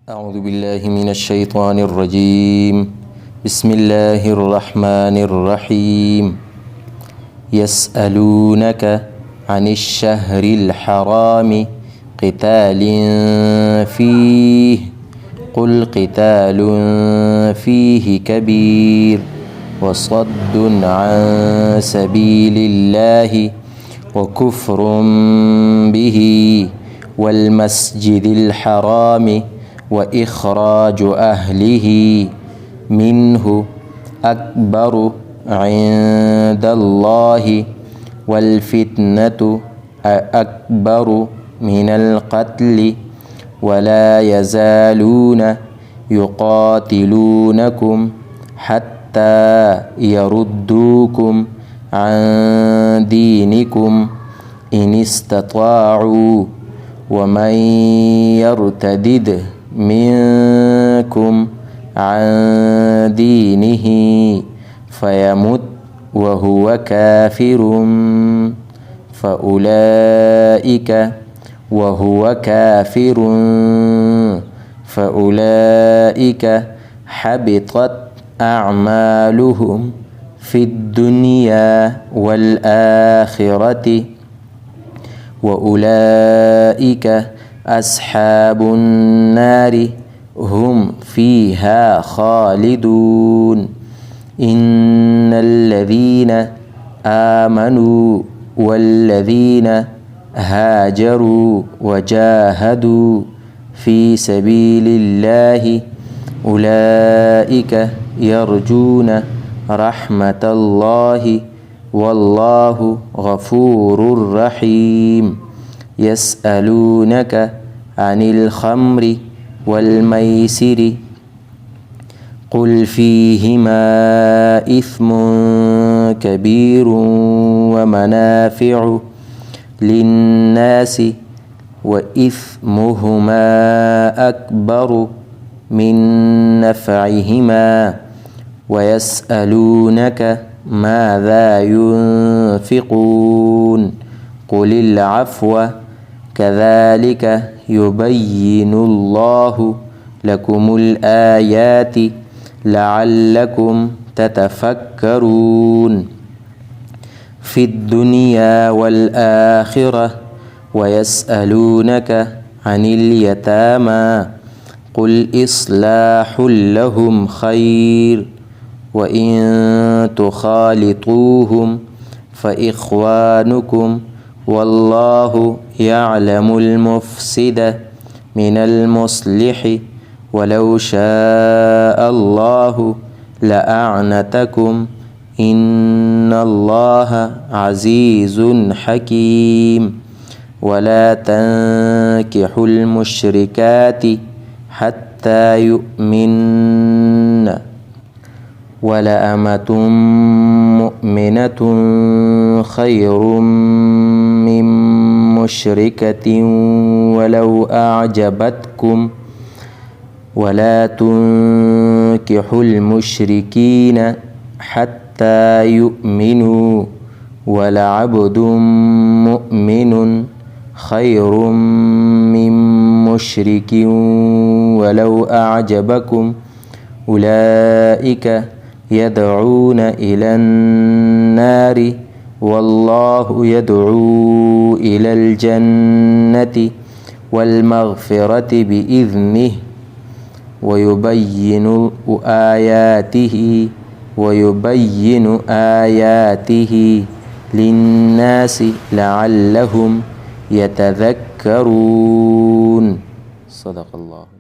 أعوذ بالله من الشيطان الرجيم. بسم الله الرحمن الرحيم. يسألونك عن الشهر الحرام قتال فيه قل قتال فيه كبير وصد عن سبيل الله وكفر به والمسجد الحرام وإخراج أهله منه أكبر عند الله والفتنة أكبر من القتل ولا يزالون يقاتلونكم حتى يردوكم عن دينكم إن استطاعوا ومن يرتدد منكم عن دينه فيمت وهو كافر فأولئك حبطت أعمالهم في الدنيا والآخرة وأولئك أصحاب النار هم فيها خالدون. إن الذين آمنوا والذين هاجروا وجاهدوا في سبيل الله أولئك يرجون رحمة الله والله غفور رحيم. يسألونك عن الخمر والميسر قل فيهما إثم كبير ومنافع للناس وإثمهما أكبر من نفعهما ويسألونك ماذا ينفقون قل العفو كذلك يبين الله لكم الآيات لعلكم تتفكرون في الدنيا والآخرة. ويسألونك عن اليتامى قل إصلاح لهم خير وإن تخالطوهم فإخوانكم والله يعلم المفسد من المصلح ولو شاء الله لأعنتكم إن الله عزيز حكيم. ولا تنكحوا المشركات حتى يؤمن ولأمة مؤمنة خير من مشركة ولو أعجبتكم ولا تنكحوا المشركين حتى يؤمنوا ولعبد مؤمن خير من مشرك ولو أعجبكم أولئك يدعون إلى النار والله يدعو إلى الجنة والمغفرة بإذنه ويبين آياته للناس لعلهم يتذكرون. صدق الله.